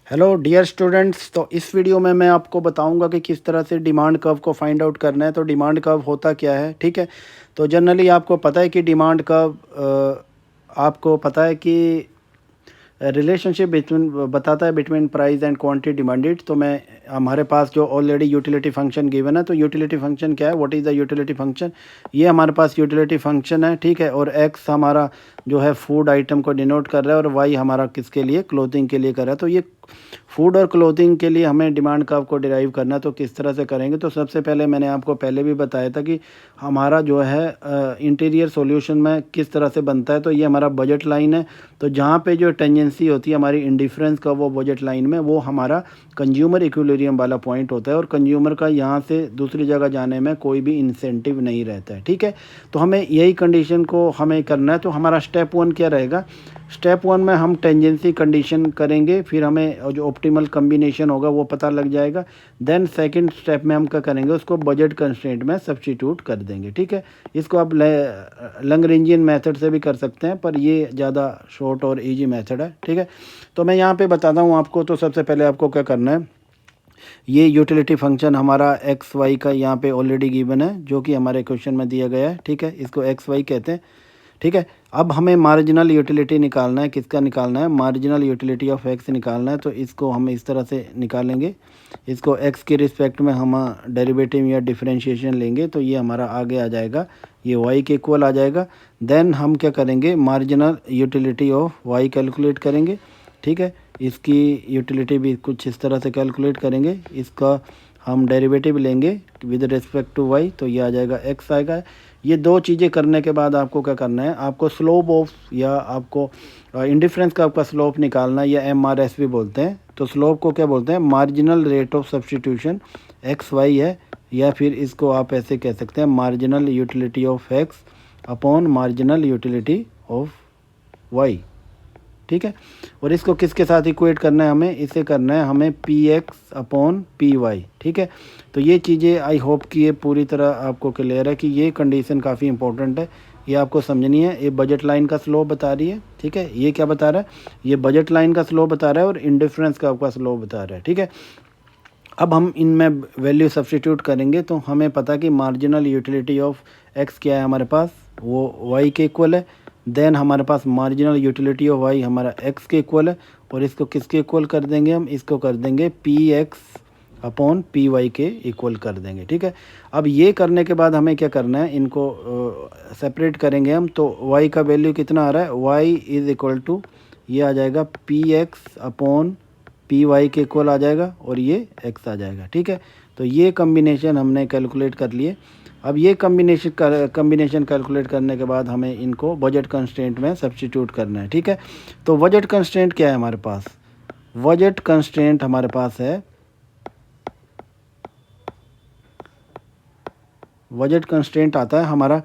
Hello dear students. तो इस video में मैं आपको बताऊंगा कि किस तरह से डिमांड कर्व को फाइंड आउट करना है। तो डिमांड कर्व होता क्या है, ठीक है। तो जनरली आपको पता है कि डिमांड कर्व आपको पता है कि रिलेशनशिप बिटवीन बताता है between price and quantity demanded. तो मैं हमारे पास जो ऑलरेडी यूटिलिटी फंक्शन गिवन है, तो यूटिलिटी फंक्शन क्या है, what is the utility function. ये हमारे पास यूटिलिटी फंक्शन है, ठीक है। और एक्स हमारा जो है फूड आइटम को डिनोट कर रहा है, और वाई हमारा किसके लिए, क्लोथिंग के लिए कर रहा है। तो ये फूड और क्लोथिंग के लिए हमें डिमांड कर्व को डिराइव करना है। तो किस तरह से करेंगे, तो सबसे पहले मैंने आपको पहले भी बताया था कि हमारा जो है इंटीरियर सॉल्यूशन में किस तरह से बनता है। तो ये हमारा बजट लाइन है। तो जहाँ पे जो टेंजेंसी होती है हमारी इंडिफरेंस का, वो बजट लाइन में वो हमारा कंज्यूमर इक्विलिब्रियम वाला पॉइंट होता है, और कंज्यूमर का यहाँ से दूसरी जगह जाने में कोई भी इंसेंटिव नहीं रहता है, ठीक है। तो हमें यही कंडीशन को हमें करना है। तो हमारा स्टेप वन क्या रहेगा, स्टेप वन में हम टेंजेंसी कंडीशन करेंगे, फिर हमें जो ऑप्टिमल कम्बिनेशन होगा वो पता लग जाएगा। देन सेकंड स्टेप में हम क्या करेंगे, उसको बजट कंस्ट्रेंट में सब्स्टिट्यूट कर देंगे, ठीक है। इसको आप लैग्रेंजियन मेथड से भी कर सकते हैं, पर ये ज़्यादा शॉर्ट और इजी मेथड है, ठीक है। तो मैं यहाँ पे बताता हूँ आपको। तो सबसे पहले आपको क्या करना है, ये यूटिलिटी फंक्शन हमारा एक्स वाई का यहाँ पे ऑलरेडी गिवन है, जो कि हमारे क्वेश्चन में दिया गया है, ठीक है। इसको एक्स वाई कहते हैं, ठीक है। अब हमें मार्जिनल यूटिलिटी निकालना है। किसका निकालना है, मार्जिनल यूटिलिटी ऑफ एक्स निकालना है। तो इसको हम इस तरह से निकालेंगे, इसको एक्स के रिस्पेक्ट में हम डेरिवेटिव या डिफरेंशिएशन लेंगे, तो ये हमारा आगे आ जाएगा, ये वाई के इक्वल आ जाएगा। देन हम क्या करेंगे, marginal utility of Y calculate करेंगे, ठीक है। इसकी यूटिलिटी भी कुछ इस तरह से कैलकुलेट करेंगे, इसका हम डेरिवेटिव लेंगे विद रिस्पेक्ट टू वाई, तो ये आ जाएगा एक्स आएगा। ये दो चीज़ें करने के बाद आपको क्या करना है, आपको स्लोप ऑफ, या आपको इंडिफरेंस का आपका स्लोप निकालना है, या MRS भी बोलते हैं। तो स्लोप को क्या बोलते हैं, marginal rate of substitution X Y है, या फिर इसको आप ऐसे कह सकते हैं, marginal utility of X upon marginal utility of Y, ठीक है। और इसको किसके साथ इक्वेट करना है, हमें इसे करना है हमें P X upon P Y, ठीक है। तो ये चीज़ें आई होप कि ये पूरी तरह आपको क्लियर है कि ये कंडीशन काफ़ी इंपॉर्टेंट है, ये आपको समझनी है। ये बजट लाइन का स्लोप बता रही है, ठीक है। ये क्या बता रहा है, ये बजट लाइन का स्लोप बता रहा है, और इंडिफरेंस का आपका स्लोप बता रहा है, ठीक है। अब हम इनमें वैल्यू सब्स्टिट्यूट करेंगे, तो हमें पता कि मार्जिनल यूटिलिटी ऑफ एक्स क्या है हमारे पास, वो वाई के इक्वल है। देन हमारे पास मार्जिनल यूटिलिटी ऑफ वाई हमारा एक्स के इक्वल है, और इसको किसके इक्वल कर देंगे, हम इसको कर देंगे P X upon P Y के इक्वल कर देंगे, ठीक है। अब ये करने के बाद हमें क्या करना है, इनको सेपरेट करेंगे हम। तो वाई का वैल्यू कितना आ रहा है, वाई इज़ इक्वल टू, ये आ जाएगा P X upon P Y के इक्वल आ जाएगा, और ये एक्स आ जाएगा, ठीक है। तो ये कम्बिनेशन हमने कैलकुलेट कर लिए। अब ये कम्बिनेशन कैलकुलेट करने के बाद हमें इनको बजट कंस्ट्रेंट में सब्स्टिट्यूट करना है, ठीक है। तो बजट कंस्ट्रेंट क्या है हमारे पास, बजट कंस्ट्रेंट हमारे पास है, बजट कंस्ट्रेंट आता है हमारा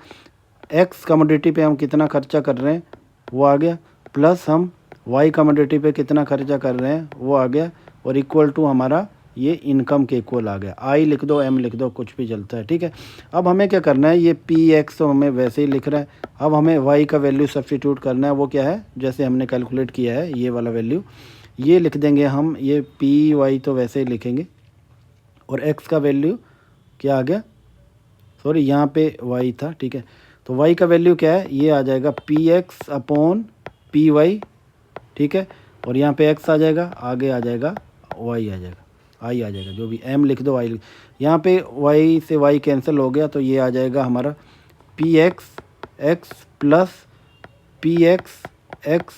एक्स कमोडिटी पे हम कितना खर्चा कर रहे हैं वो आ गया, प्लस हम वाई कमोडिटी पे कितना खर्चा कर रहे हैं वो आ गया, और इक्वल टू हमारा ये इनकम के इक्वल आ गया। आई लिख दो, एम लिख दो, कुछ भी चलता है, ठीक है। अब हमें क्या करना है, ये पी एक्स तो हमें वैसे ही लिख रहा है। अब हमें वाई का वैल्यू सब्स्टिट्यूट करना है, वो क्या है, जैसे हमने कैलकुलेट किया है ये वाला वैल्यू, ये लिख देंगे हम, ये पी वाई तो वैसे ही लिखेंगे, और एक्स का वैल्यू क्या आ गया, सॉरी यहाँ पे वाई था, ठीक है। तो वाई का वैल्यू क्या है, ये आ जाएगा P X upon P Y, ठीक है। और यहाँ पे एक्स आ जाएगा, आगे आ जाएगा वाई आ जाएगा, आई आ जाएगा, जो भी एम लिख दो, वाई लिख, यहाँ पे वाई से वाई कैंसिल हो गया, तो ये आ जाएगा हमारा P x x plus P x x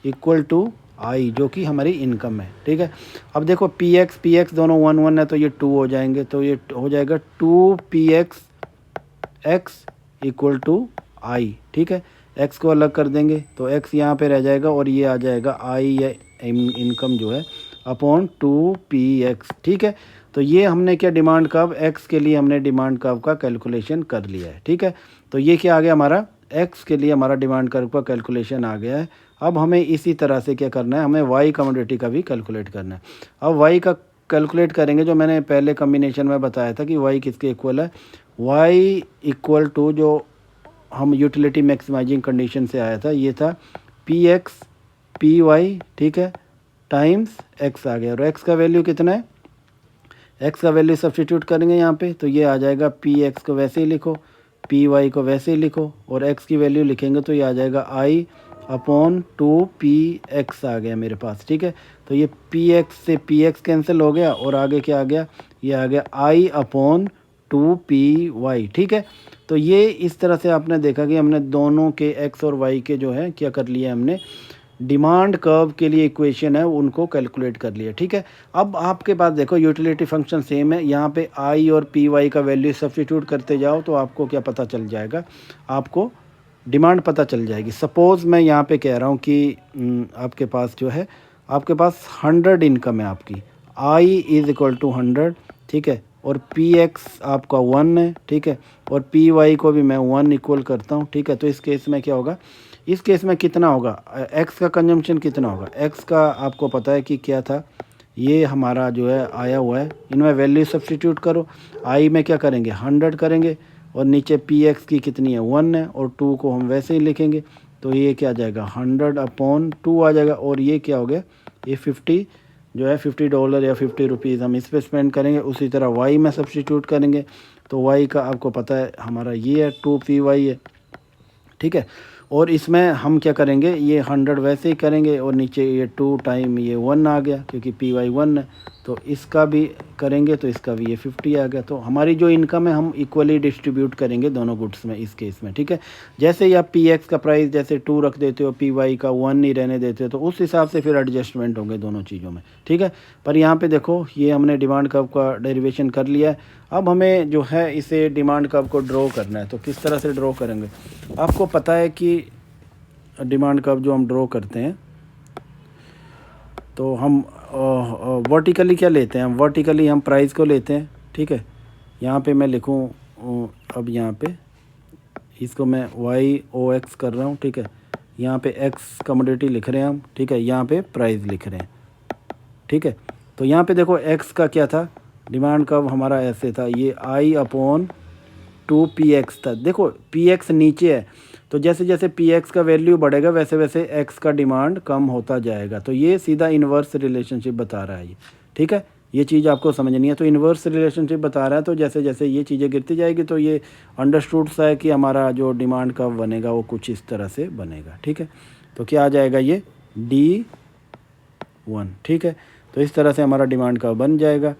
equal to I, जो कि हमारी इनकम है, ठीक है। अब देखो पी एक्स दोनों 1 1 है, तो ये 2 हो जाएंगे, तो ये हो जाएगा 2 P x x equal to I, ठीक है। एक्स को अलग कर देंगे, तो एक्स यहाँ पे रह जाएगा, और ये आ जाएगा आई या इनकम जो है अपॉन 2 पी एक्स, ठीक है। तो ये हमने क्या, डिमांड कर्व एक्स के लिए हमने डिमांड कर्व का कैलकुलेशन कर लिया है, ठीक है। तो ये क्या आ गया हमारा, एक्स के लिए हमारा डिमांड कर्व का कैलकुलेशन आ गया है। अब हमें इसी तरह से क्या करना है, हमें वाई कमोडिटी का भी कैलकुलेट करना है। अब वाई का कैलकुलेट करेंगे, जो मैंने पहले कम्बिनेशन में बताया था कि वाई किसके इक्वल है, वाई इक्वल टू, जो हम यूटिलिटी मैक्सिमाइजिंग कंडीशन से आया था, ये था पी एक्स पी वाई, ठीक है, टाइम्स एक्स आ गया, और एक्स का वैल्यू कितना है, एक्स का वैल्यू सब्स्टिट्यूट करेंगे यहाँ पे, तो ये आ जाएगा पी एक्स को वैसे ही लिखो, पी वाई को वैसे ही लिखो, और एक्स की वैल्यू लिखेंगे तो ये आ जाएगा आई अपॉन 2 पी एक्स आ गया मेरे पास, ठीक है। तो ये पी एक्स से पी एक्स कैंसिल हो गया, और आगे क्या आ गया, ये आ गया आई अपॉन 2 पी वाई, ठीक है। तो ये इस तरह से आपने देखा कि हमने दोनों के एक्स और वाई के जो है क्या कर लिया, हमने डिमांड कर्व के लिए इक्वेशन है उनको कैलकुलेट कर लिया, ठीक है। अब आपके पास देखो यूटिलिटी फंक्शन सेम है, यहाँ पे आई और पी वाई का वैल्यू सब्स्टिट्यूट करते जाओ तो आपको क्या पता चल जाएगा, आपको डिमांड पता चल जाएगी। सपोज़ मैं यहाँ पे कह रहा हूँ कि आपके पास जो है, आपके पास 100 इनकम है आपकी, आई इज़ इक्वल टू 100, ठीक है, और पी एक्स आपका 1 है, ठीक है, और पी वाई को भी मैं 1 इक्वल करता हूँ, ठीक है। तो इस केस में क्या होगा, इस केस में कितना होगा, एक्स का कंजम्पशन कितना होगा, एक्स का आपको पता है कि क्या था, ये हमारा जो है आया हुआ है, इनमें वैल्यू सब्स्टिट्यूट करो, आई में क्या करेंगे 100 करेंगे, और नीचे पी एक्स की कितनी है 1 है, और 2 को हम वैसे ही लिखेंगे, तो ये क्या आ जाएगा 100 अपॉन 2 आ जाएगा, और ये क्या हो गया, ये 50 जो है $50 या 50 रुपीज़ हम इस पर स्पेंड करेंगे। उसी तरह वाई में सब्स्टिट्यूट करेंगे, तो वाई का आपको पता है हमारा ये है 2 पी वाई है, ठीक है। और इसमें हम क्या करेंगे, ये 100 वैसे ही करेंगे, और नीचे ये 2 टाइम ये 1 आ गया क्योंकि पी वाई 1 है, तो इसका भी करेंगे तो इसका भी ये 50 आ गया। तो हमारी जो इनकम है हम इक्वली डिस्ट्रीब्यूट करेंगे दोनों गुड्स में इस केस में, ठीक है। जैसे ही आप पी एक्स का प्राइस जैसे 2 रख देते हो, पी वाई का 1 नहीं रहने देते हो, तो उस हिसाब से फिर एडजस्टमेंट होंगे दोनों चीज़ों में, ठीक है। पर यहाँ पे देखो ये हमने डिमांड कर्व का डेरिवेशन कर लिया है। अब हमें जो है इसे डिमांड कर्व को ड्रॉ करना है, तो किस तरह से ड्रॉ करेंगे, आपको पता है कि डिमांड कर्व जो हम ड्रॉ करते हैं तो हम वर्टिकली क्या लेते हैं, वर्टिकली हम प्राइस को लेते हैं, ठीक है। यहाँ पे मैं लिखूँ, अब यहाँ पे इसको मैं वाई ओ एक्स कर रहा हूँ, ठीक है। यहाँ पे एक्स कमोडिटी लिख रहे हैं हम, ठीक है, यहाँ पे प्राइस लिख रहे हैं, ठीक है। तो यहाँ पे देखो एक्स का क्या था, डिमांड कर्व हमारा ऐसे था, ये आई अपॉन 2 पी एक्स था। देखो पी एक्स नीचे है, तो जैसे जैसे पी एक्स का वैल्यू बढ़ेगा वैसे वैसे एक्स का डिमांड कम होता जाएगा, तो ये सीधा इन्वर्स रिलेशनशिप बता रहा है ये, ठीक है। ये चीज़ आपको समझनी है, तो इन्वर्स रिलेशनशिप बता रहा है, तो जैसे जैसे ये चीज़ें गिरती जाएगी तो ये अंडरस्टूड सा है कि हमारा जो डिमांड कर्व बनेगा वो कुछ इस तरह से बनेगा, ठीक है। तो क्या आ जाएगा ये D1, ठीक है। तो इस तरह से हमारा डिमांड कर्व बन जाएगा।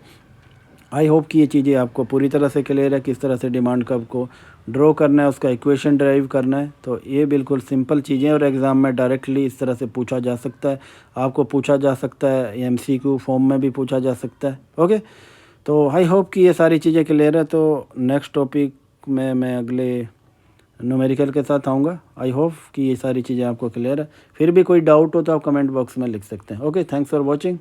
आई होप कि ये चीज़ें आपको पूरी तरह से क्लियर है, किस तरह से डिमांड कर्व को ड्रॉ करना है, उसका इक्वेशन ड्राइव करना है। तो ये बिल्कुल सिंपल चीज़ें, और एग्ज़ाम में डायरेक्टली इस तरह से पूछा जा सकता है, आपको पूछा जा सकता है, MCQ फॉर्म में भी पूछा जा सकता है, ओके। तो आई होप कि ये सारी चीज़ें क्लियर है। तो नेक्स्ट टॉपिक में मैं अगले न्यूमेरिकल के साथ आऊँगा। आई होप कि ये सारी चीज़ें आपको क्लियर है। फिर भी कोई डाउट हो तो आप कमेंट बॉक्स में लिख सकते हैं। Okay, thanks for watching.